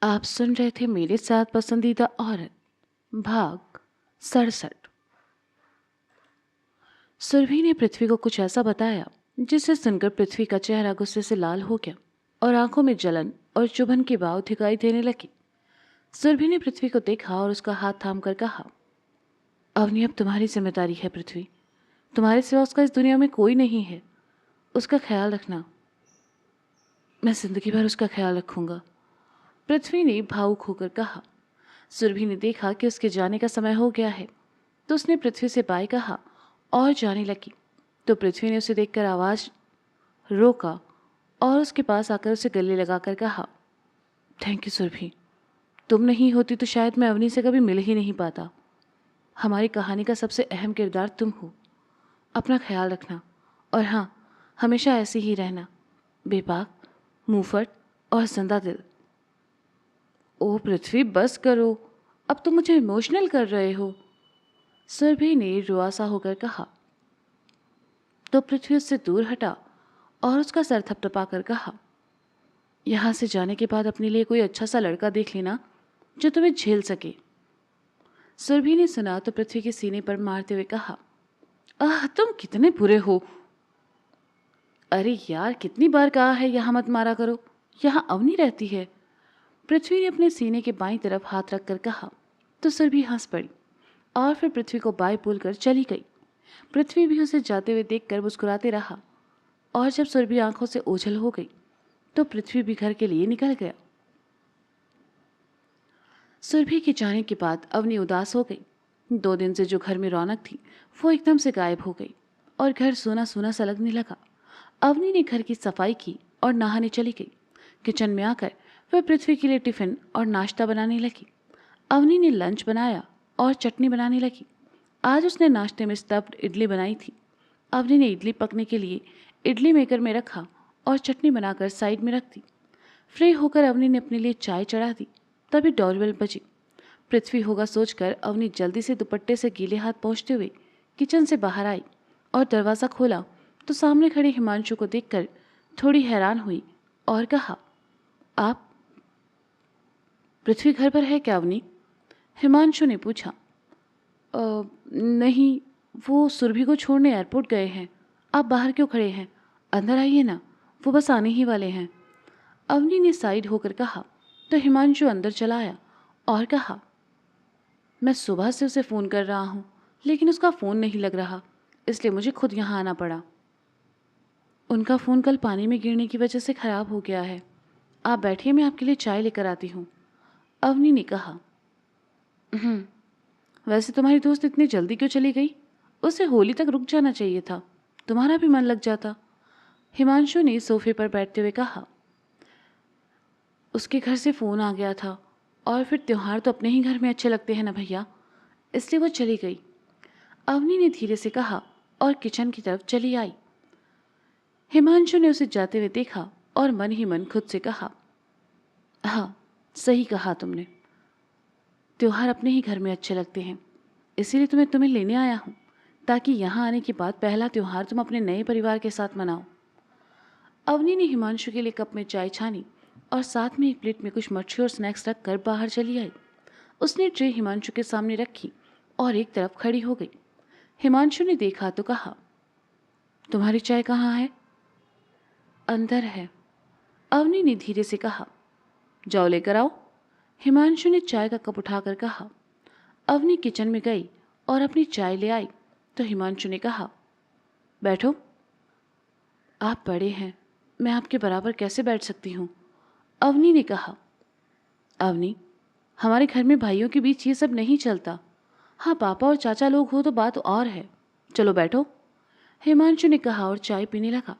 आप सुन रहे थे मेरे साथ पसंदीदा औरत, भाग 67। सुरभि ने पृथ्वी को कुछ ऐसा बताया जिसे सुनकर पृथ्वी का चेहरा गुस्से से लाल हो गया और आंखों में जलन और चुभन के भाव दिखाई देने लगे। सुरभि ने पृथ्वी को देखा और उसका हाथ थाम कर कहा, अवनी अब तुम्हारी जिम्मेदारी है पृथ्वी। तुम्हारे सिवा उसका इस दुनिया में कोई नहीं है। उसका ख्याल रखना। मैं जिंदगी भर उसका ख्याल रखूंगा, पृथ्वी ने भावुक होकर कहा। सुरभि ने देखा कि उसके जाने का समय हो गया है तो उसने पृथ्वी से बाय कहा और जाने लगी। तो पृथ्वी ने उसे देखकर आवाज रोका और उसके पास आकर उसे गले लगाकर कहा, थैंक यू सुरभि। तुम नहीं होती तो शायद मैं अवनी से कभी मिल ही नहीं पाता। हमारी कहानी का सबसे अहम किरदार तुम हो। अपना ख्याल रखना और हाँ, हमेशा ऐसे ही रहना, बेबाक, मुंहफट और जिंदा दिल। ओ पृथ्वी, बस करो, अब तुम मुझे इमोशनल कर रहे हो, सुरभि ने रुआसा होकर कहा। तो पृथ्वी उससे दूर हटा और उसका सर थपथपा कर कहा, यहां से जाने के बाद अपने लिए कोई अच्छा सा लड़का देख लेना जो तुम्हें झेल सके। सुरभि ने सुना तो पृथ्वी के सीने पर मारते हुए कहा, आह तुम कितने बुरे हो। अरे यार, कितनी बार कहा है यहां मत मारा करो, यहां अवनी रहती है, पृथ्वी ने अपने सीने के बाईं तरफ हाथ रखकर कहा। तो सुरभि हंस पड़ी और फिर पृथ्वी को बाय बोलकर चली गई। पृथ्वी भी उसे जाते हुए देखकर मुस्कुराते रहा और जब सुरभि आंखों से ओझल हो गई तो पृथ्वी भी घर के लिए निकल गया। सुरभि के जाने के बाद अवनी उदास हो गई। 2 दिन से जो घर में रौनक थी वो एकदम से गायब हो गई और घर सूना सूना सा लगने लगा। अवनी ने घर की सफाई की और नहाने चली गई। किचन में आकर वह पृथ्वी के लिए टिफिन और नाश्ता बनाने लगी। अवनी ने लंच बनाया और चटनी बनाने लगी। आज उसने नाश्ते में स्टफ्ड इडली बनाई थी। अवनी ने इडली पकने के लिए इडली मेकर में रखा और चटनी बनाकर साइड में रख दी। फ्री होकर अवनी ने अपने लिए चाय चढ़ा दी। तभी डोरबेल बजी। पृथ्वी होगा सोचकर अवनी जल्दी से दुपट्टे से गीले हाथ पहुँचते हुए किचन से बाहर आई और दरवाज़ा खोला तो सामने खड़े हिमांशु को देखकर थोड़ी हैरान हुई और कहा, आप? पृथ्वी घर पर है क्या अवनी? हिमांशु ने पूछा। नहीं, वो सुरभि को छोड़ने एयरपोर्ट गए हैं। आप बाहर क्यों खड़े हैं? अंदर आइए ना, वो बस आने ही वाले हैं, अवनी ने साइड होकर कहा। तो हिमांशु अंदर चला आया और कहा, मैं सुबह से उसे फ़ोन कर रहा हूँ लेकिन उसका फ़ोन नहीं लग रहा, इसलिए मुझे खुद यहाँ आना पड़ा। उनका फ़ोन कल पानी में गिरने की वजह से ख़राब हो गया है। आप बैठिए, मैं आपके लिए चाय लेकर आती हूँ, अवनी ने कहा। वैसे तुम्हारी दोस्त इतनी जल्दी क्यों चली गई? उसे होली तक रुक जाना चाहिए था, तुम्हारा भी मन लग जाता, हिमांशु ने सोफे पर बैठते हुए कहा। उसके घर से फ़ोन आ गया था और फिर त्योहार तो अपने ही घर में अच्छे लगते हैं ना भैया, इसलिए वो चली गई, अवनी ने धीरे से कहा और किचन की तरफ चली आई। हिमांशु ने उसे जाते हुए देखा और मन ही मन खुद से कहा, हाँ सही कहा तुमने, त्योहार अपने ही घर में अच्छे लगते हैं, इसीलिए तुम्हें लेने आया हूँ ताकि यहाँ आने के बाद पहला त्योहार तुम अपने नए परिवार के साथ मनाओ। अवनी ने हिमांशु के लिए कप में चाय छानी और साथ में एक प्लेट में कुछ मच्छी और स्नैक्स रखकर बाहर चली आई। उसने ट्रे हिमांशु के सामने रखी और एक तरफ खड़ी हो गई। हिमांशु ने देखा तो कहा, तुम्हारी चाय कहाँ है? अंदर है, अवनी ने धीरे से कहा। जाओ लेकर आओ, हिमांशु ने चाय का कप उठाकर कहा। अवनी किचन में गई और अपनी चाय ले आई तो हिमांशु ने कहा, बैठो। आप बड़े हैं, मैं आपके बराबर कैसे बैठ सकती हूँ, अवनी ने कहा। अवनी, हमारे घर में भाइयों के बीच ये सब नहीं चलता। हाँ, पापा और चाचा लोग हो तो बात और है, चलो बैठो, हिमांशु ने कहा और चाय पीने लगा।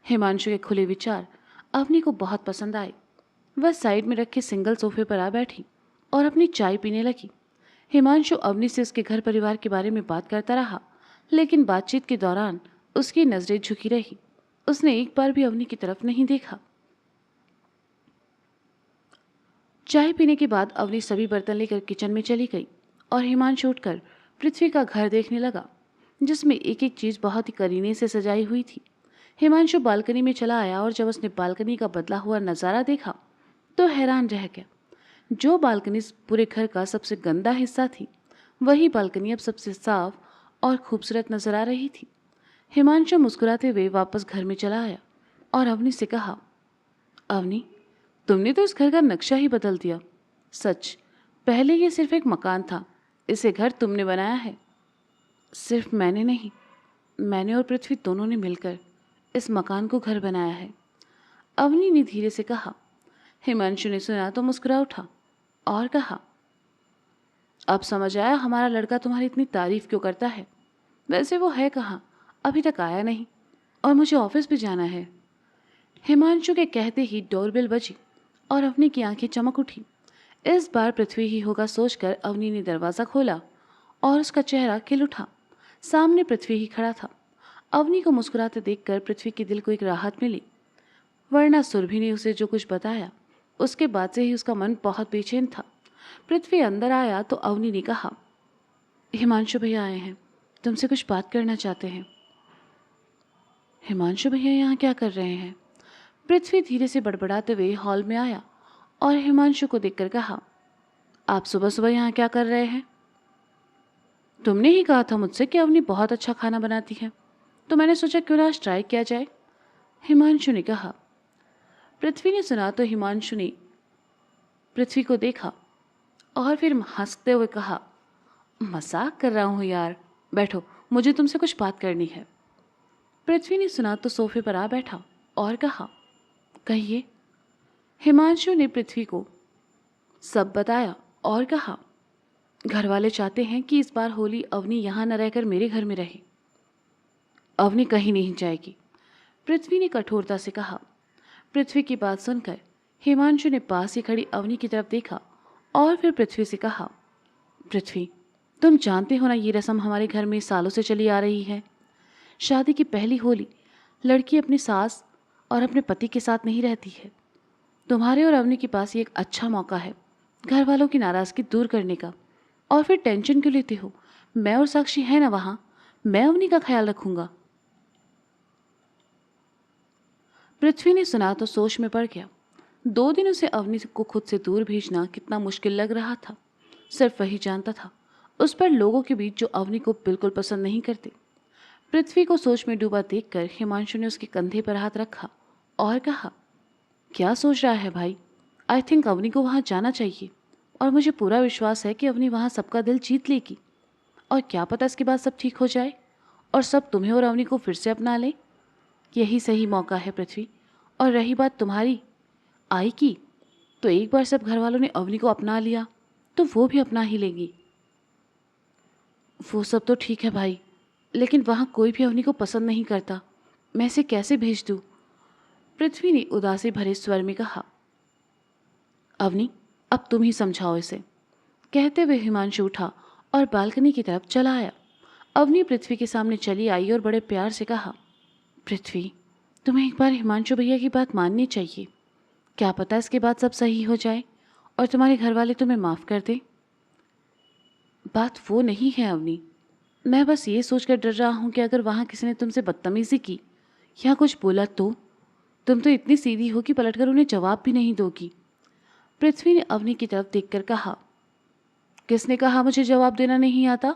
हिमांशु के खुले विचार अवनी को बहुत पसंद आए। वह साइड में रखे सिंगल सोफे पर आ बैठी और अपनी चाय पीने लगी। हिमांशु अवनी से उसके घर परिवार के बारे में बात करता रहा, लेकिन बातचीत के दौरान उसकी नजरें झुकी रही। उसने एक बार भी अवनी की तरफ नहीं देखा। चाय पीने के बाद अवनी सभी बर्तन लेकर किचन में चली गई और हिमांशु उठकर पृथ्वी का घर देखने लगा, जिसमें एक एक चीज बहुत ही करीने से सजाई हुई थी। हिमांशु बालकनी में चला आया और जब उसने बालकनी का बदला हुआ नजारा देखा तो हैरान रह गया। जो बालकनी इस पूरे घर का सबसे गंदा हिस्सा थी, वही बालकनी अब सबसे साफ और खूबसूरत नजर आ रही थी। हिमांशु मुस्कुराते हुए वापस घर में चला आया और अवनी से कहा, अवनी, तुमने तो इस घर का नक्शा ही बदल दिया। सच, पहले ये सिर्फ एक मकान था, इसे घर तुमने बनाया है। सिर्फ मैंने नहीं, मैंने और पृथ्वी दोनों ने मिलकर इस मकान को घर बनाया है, अवनी ने धीरे से कहा। हिमांशु ने सुना तो मुस्कुरा उठा और कहा, अब समझ आया हमारा लड़का तुम्हारी इतनी तारीफ क्यों करता है। वैसे वो है कहाँ, अभी तक आया नहीं, और मुझे ऑफिस भी जाना है। हिमांशु के कहते ही डोरबेल बजी और अवनी की आंखें चमक उठी। इस बार पृथ्वी ही होगा सोचकर अवनी ने दरवाज़ा खोला और उसका चेहरा खिल उठा। सामने पृथ्वी ही खड़ा था। अवनी को मुस्कुराते देखकर पृथ्वी के दिल को एक राहत मिली, वरना सुरभि ने उसे जो कुछ बताया उसके बाद से ही उसका मन बहुत बेचैन था। पृथ्वी अंदर आया तो अवनी ने कहा, हिमांशु भैया आए हैं, तुमसे कुछ बात करना चाहते हैं। हिमांशु भैया यहाँ क्या कर रहे हैं? पृथ्वी धीरे से बड़बड़ाते हुए हॉल में आया और हिमांशु को देखकर कहा, आप सुबह सुबह यहाँ क्या कर रहे हैं? तुमने ही कहा था मुझसे कि अवनी बहुत अच्छा खाना बनाती है, तो मैंने सोचा क्यों ना आज ट्राई किया जाए, हिमांशु ने कहा। पृथ्वी ने सुना तो हिमांशु ने पृथ्वी को देखा और फिर हंसते हुए कहा, मजाक कर रहा हूँ यार, बैठो, मुझे तुमसे कुछ बात करनी है। पृथ्वी ने सुना तो सोफे पर आ बैठा और कहा, कहिए। हिमांशु ने पृथ्वी को सब बताया और कहा, घर वाले चाहते हैं कि इस बार होली अवनी यहाँ न रहकर मेरे घर में रहे। अवनी कहीं नहीं जाएगी, पृथ्वी ने कठोरता से कहा। पृथ्वी की बात सुनकर हिमांशु ने पास ही खड़ी अवनी की तरफ देखा और फिर पृथ्वी से कहा, पृथ्वी, तुम जानते हो ना ये रस्म हमारे घर में सालों से चली आ रही है। शादी की पहली होली लड़की अपनी सास और अपने पति के साथ नहीं रहती है। तुम्हारे और अवनी के पास ये एक अच्छा मौका है घर वालों की नाराज़गी दूर करने का। और फिर टेंशन क्यों लेते हो, मैं और साक्षी है ना वहाँ, मैं अवनी का ख्याल रखूंगा। पृथ्वी ने सुना तो सोच में पड़ गया। 2 दिनों से अवनी को खुद से दूर भेजना कितना मुश्किल लग रहा था, सिर्फ वही जानता था। उस पर लोगों के बीच जो अवनी को बिल्कुल पसंद नहीं करते। पृथ्वी को सोच में डूबा देखकर हिमांशु ने उसके कंधे पर हाथ रखा और कहा, क्या सोच रहा है भाई? आई थिंक अवनी को वहाँ जाना चाहिए और मुझे पूरा विश्वास है कि अवनी वहाँ सबका दिल जीत लेगी। और क्या पता इसके बाद सब ठीक हो जाए और सब तुम्हें और अवनी को फिर से अपना ले। यही सही मौका है पृथ्वी। और रही बात तुम्हारी आई की, तो एक बार सब घर वालों ने अवनी को अपना लिया तो वो भी अपना ही लेंगी। वो सब तो ठीक है भाई, लेकिन वहाँ कोई भी अवनी को पसंद नहीं करता, मैं इसे कैसे भेज दूँ? पृथ्वी ने उदासी भरे स्वर में कहा। अवनी, अब तुम ही समझाओ इसे, कहते हुए हिमांशु उठा और बालकनी की तरफ चला आया। अवनी पृथ्वी के सामने चली आई और बड़े प्यार से कहा, पृथ्वी, तुम्हें एक बार हिमांशु भैया की बात माननी चाहिए। क्या पता इसके बाद सब सही हो जाए और तुम्हारे घर वाले तुम्हें माफ़ कर दे। बात वो नहीं है अवनी, मैं बस ये सोचकर डर रहा हूँ कि अगर वहाँ किसी ने तुमसे बदतमीजी की या कुछ बोला तो तुम तो इतनी सीधी हो कि पलटकर उन्हें जवाब भी नहीं दोगी। पृथ्वी ने अवनी की तरफ देखकर कहा, किसने कहा मुझे जवाब देना नहीं आता?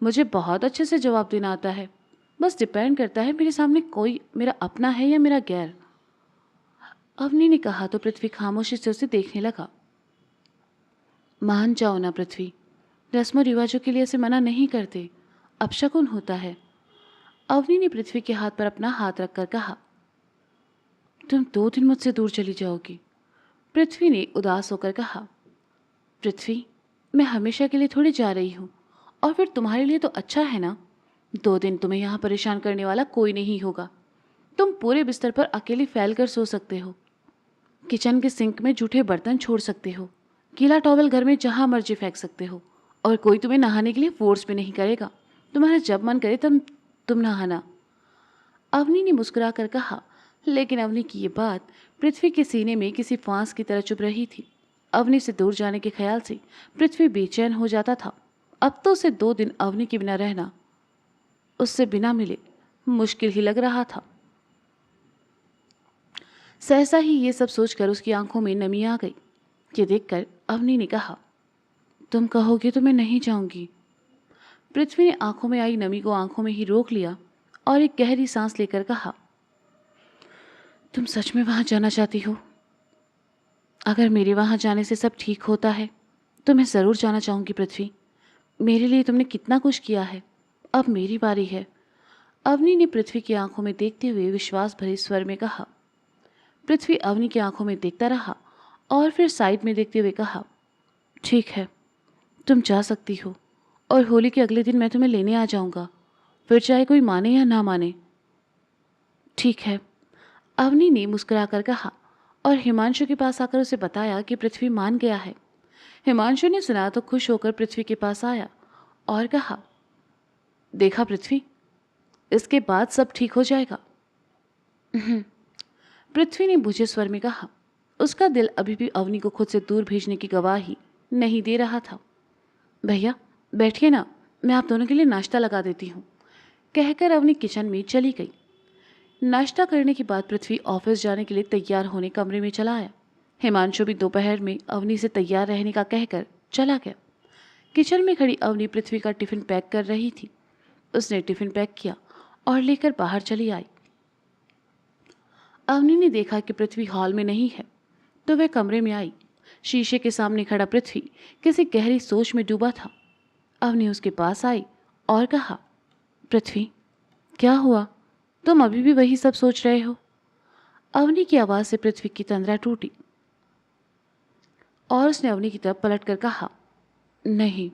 मुझे बहुत अच्छे से जवाब देना आता है, बस डिपेंड करता है मेरे सामने कोई मेरा अपना है या मेरा गैर। अवनी ने कहा तो पृथ्वी खामोशी से उसे देखने लगा। मान जाओ ना पृथ्वी, रस्मों रिवाजों के लिए इसे मना नहीं करते, अपशकुन होता है। अवनी ने पृथ्वी के हाथ पर अपना हाथ रखकर कहा, तुम 2 दिन मुझसे दूर चली जाओगी। पृथ्वी ने उदास होकर कहा, पृथ्वी, मैं हमेशा के लिए थोड़ी जा रही हूँ, और फिर तुम्हारे लिए तो अच्छा है ना, 2 दिन तुम्हें यहाँ परेशान करने वाला कोई नहीं होगा। तुम पूरे बिस्तर पर अकेले फैल कर सो सकते हो, किचन के सिंक में जूठे बर्तन छोड़ सकते हो, गीला टॉवल घर में जहाँ मर्जी फेंक सकते हो, और कोई तुम्हें नहाने के लिए फोर्स भी नहीं करेगा। तुम्हारा जब मन करे तब तुम नहाना। अवनी ने मुस्कुरा कर कहा, लेकिन अवनी की ये बात पृथ्वी के सीने में किसी फांस की तरह चुभ रही थी। अवनी से दूर जाने के ख्याल से पृथ्वी बेचैन हो जाता था। अब तो उसे 2 दिन अवनी के बिना रहना उससे बिना मिले मुश्किल ही लग रहा था। सहसा ही ये सब सोचकर उसकी आंखों में नमी आ गई। ये देखकर अवनी ने कहा, तुम कहोगे तो मैं नहीं जाऊंगी। पृथ्वी ने आंखों में आई नमी को आंखों में ही रोक लिया और एक गहरी सांस लेकर कहा, तुम सच में वहां जाना चाहती हो? अगर मेरे वहां जाने से सब ठीक होता है तो मैं ज़रूर जाना चाहूंगी पृथ्वी। मेरे लिए तुमने कितना कुछ किया है, अब मेरी बारी है। अवनी ने पृथ्वी की आंखों में देखते हुए विश्वास भरे स्वर में कहा। पृथ्वी अवनी की आंखों में देखता रहा और फिर साइड में देखते हुए कहा, ठीक है, तुम जा सकती हो और होली के अगले दिन मैं तुम्हें लेने आ जाऊंगा, फिर चाहे कोई माने या ना माने। ठीक है, अवनी ने मुस्कुराकर कहा और हिमांशु के पास आकर उसे बताया कि पृथ्वी मान गया है। हिमांशु ने सुना तो खुश होकर पृथ्वी के पास आया और कहा, देखा पृथ्वी, इसके बाद सब ठीक हो जाएगा। पृथ्वी ने बुझे स्वर में कहा। उसका दिल अभी भी अवनी को खुद से दूर भेजने की गवाही नहीं दे रहा था। भैया बैठिए ना, मैं आप दोनों के लिए नाश्ता लगा देती हूँ, कहकर अवनी किचन में चली गई। नाश्ता करने के बाद पृथ्वी ऑफिस जाने के लिए तैयार होने कमरे में चला आया। हिमांशु भी दोपहर में अवनी से तैयार रहने का कहकर चला गया। किचन में खड़ी अवनी पृथ्वी का टिफिन पैक कर रही थी। उसने टिफिन पैक किया और लेकर बाहर चली आई। अवनी ने देखा कि पृथ्वी हॉल में नहीं है तो वह कमरे में आई। शीशे के सामने खड़ा पृथ्वी किसी गहरी सोच में डूबा था। अवनी उसके पास आई और कहा, पृथ्वी क्या हुआ, तुम अभी भी वही सब सोच रहे हो? अवनी की आवाज़ से पृथ्वी की तंद्रा टूटी और उसने अवनी की तरफ पलट कर कहा, नहीं,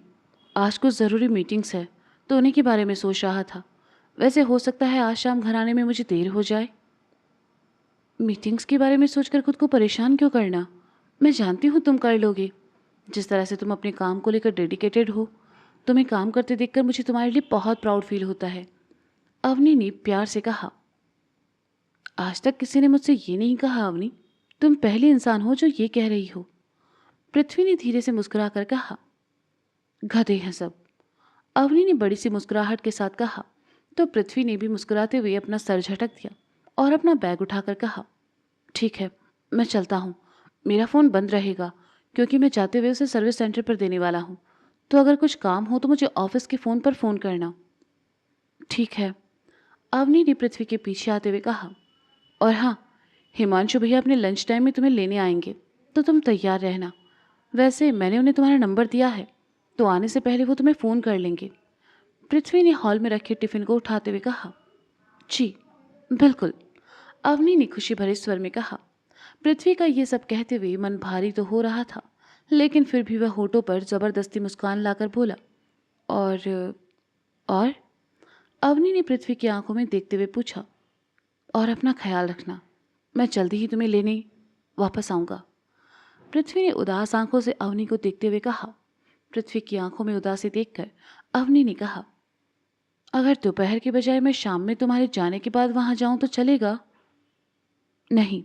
आज कुछ ज़रूरी मीटिंग्स है तो उन्हीं के बारे में सोच रहा था। वैसे हो सकता है आज शाम घर आने में मुझे देर हो जाए। मीटिंग्स के बारे में सोचकर खुद को परेशान क्यों करना, मैं जानती हूँ तुम कर लोगे। जिस तरह से तुम अपने काम को लेकर डेडिकेटेड हो, तुम्हें काम करते देखकर मुझे तुम्हारे लिए बहुत प्राउड फील होता है। अवनी ने प्यार से कहा। आज तक किसी ने मुझसे ये नहीं कहा अवनी, तुम पहली इंसान हो जो ये कह रही हो। पृथ्वी ने धीरे से मुस्कुरा कर कहा। गधे हैं सब, अवनी ने बड़ी सी मुस्कुराहट के साथ कहा तो पृथ्वी ने भी मुस्कुराते हुए अपना सर झटक दिया और अपना बैग उठाकर कहा, ठीक है, मैं चलता हूँ। मेरा फ़ोन बंद रहेगा क्योंकि मैं जाते हुए उसे सर्विस सेंटर पर देने वाला हूँ, तो अगर कुछ काम हो तो मुझे ऑफिस के फ़ोन पर फ़ोन करना। ठीक है, अवनी ने पृथ्वी के पीछे आते हुए कहा। और हाँ, हिमांशु भैया अपने लंच टाइम में तुम्हें लेने आएंगे तो तुम तैयार रहना। वैसे मैंने उन्हें तुम्हारा नंबर दिया है तो आने से पहले वो तुम्हें फ़ोन कर लेंगे। पृथ्वी ने हॉल में रखे टिफ़िन को उठाते हुए कहा। जी बिल्कुल, अवनी ने खुशी भरे स्वर में कहा। पृथ्वी का ये सब कहते हुए मन भारी तो हो रहा था, लेकिन फिर भी वह होठों पर ज़बरदस्ती मुस्कान लाकर बोला, और अवनी ने पृथ्वी की आंखों में देखते हुए पूछा, और अपना ख्याल रखना, मैं जल्दी ही तुम्हें लेने वापस आऊँगा। पृथ्वी ने उदास आंखों से अवनी को देखते हुए कहा। पृथ्वी की आंखों में उदासी देखकर अवनी ने कहा, अगर दोपहर के बजाय मैं शाम में तुम्हारे जाने के बाद वहां जाऊं तो चलेगा? नहीं,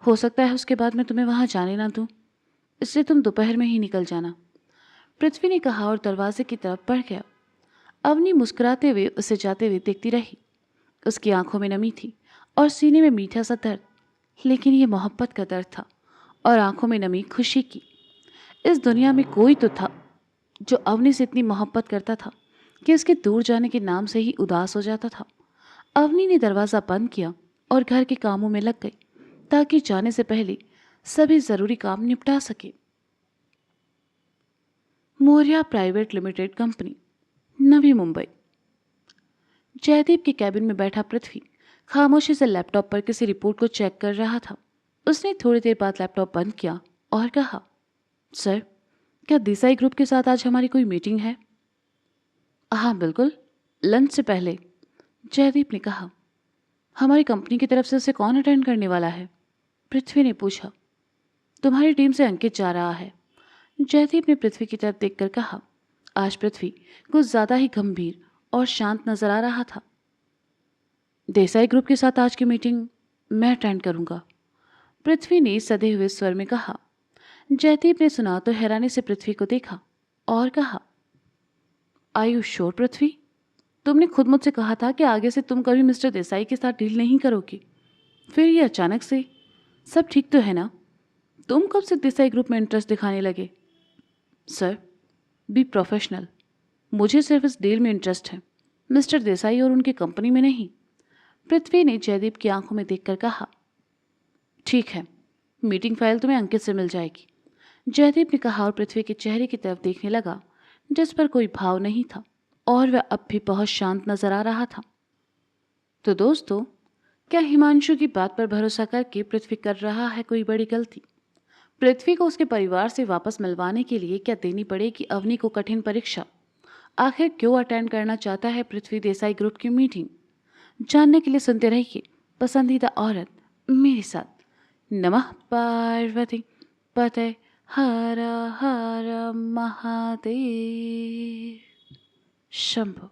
हो सकता है उसके बाद मैं तुम्हें वहां जाने ना दूं, इसलिए तुम दोपहर में ही निकल जाना, पृथ्वी ने कहा और दरवाजे की तरफ बढ़ गया। अवनी मुस्कुराते हुए उसे जाते हुए देखती रही। उसकी आंखों में नमी थी और सीने में मीठा सा दर्द, लेकिन ये मोहब्बत का दर्द था और आंखों में नमी खुशी की। इस दुनिया में कोई तो था जो अवनी से इतनी मोहब्बत करता था कि उसके दूर जाने के नाम से ही उदास हो जाता था। अवनी ने दरवाज़ा बंद किया और घर के कामों में लग गई ताकि जाने से पहले सभी ज़रूरी काम निपटा सके। Maurya private limited company, Navi Mumbai. Jaideep के कैबिन में बैठा पृथ्वी खामोशी से लैपटॉप पर किसी रिपोर्ट को चेक कर रहा था। उसने थोड़ी देर बाद लैपटॉप बंद किया और कहा, सर, क्या देसाई ग्रुप के साथ आज हमारी कोई मीटिंग है? हाँ बिल्कुल, लंच से पहले, जयदीप ने कहा। हमारी कंपनी की तरफ से उसे कौन अटेंड करने वाला है? पृथ्वी ने पूछा। तुम्हारी टीम से अंकित जा रहा है, जयदीप ने पृथ्वी की तरफ देखकर कहा। आज पृथ्वी कुछ ज़्यादा ही गंभीर और शांत नजर आ रहा था। देसाई ग्रुप के साथ आज की मीटिंग मैं अटेंड करूंगा, पृथ्वी ने सधे हुए स्वर में कहा। जयदीप ने सुना तो हैरानी से पृथ्वी को देखा और कहा, आर यू श्योर पृथ्वी? तुमने खुद मुझसे कहा था कि आगे से तुम कभी मिस्टर देसाई के साथ डील नहीं करोगी, फिर ये अचानक से, सब ठीक तो है ना? तुम कब से देसाई ग्रुप में इंटरेस्ट दिखाने लगे? Sir, be professional. मुझे सिर्फ इस डील में इंटरेस्ट है, मिस्टर देसाई और उनकी कंपनी में नहीं। पृथ्वी ने जयदीप की आंखों में देखकर कहा। ठीक है, मीटिंग फाइल तुम्हें अंकित से मिल जाएगी, जयदीप ने कहा और पृथ्वी के चेहरे की तरफ देखने लगा जिस पर कोई भाव नहीं था और वह अब भी बहुत शांत नजर आ रहा था। तो दोस्तों, क्या हिमांशु की बात पर भरोसा करके पृथ्वी कर रहा है कोई बड़ी गलती? पृथ्वी को उसके परिवार से वापस मिलवाने के लिए क्या देनी पड़ेगी अवनी को कठिन परीक्षा? आखिर क्यों अटेंड करना चाहता है पृथ्वी देसाई ग्रुप की मीटिंग? जानने के लिए सुनते रहिए पसंदीदा औरत मेरे साथ। नमः पार्वती पते हर हर महादेव शंभो।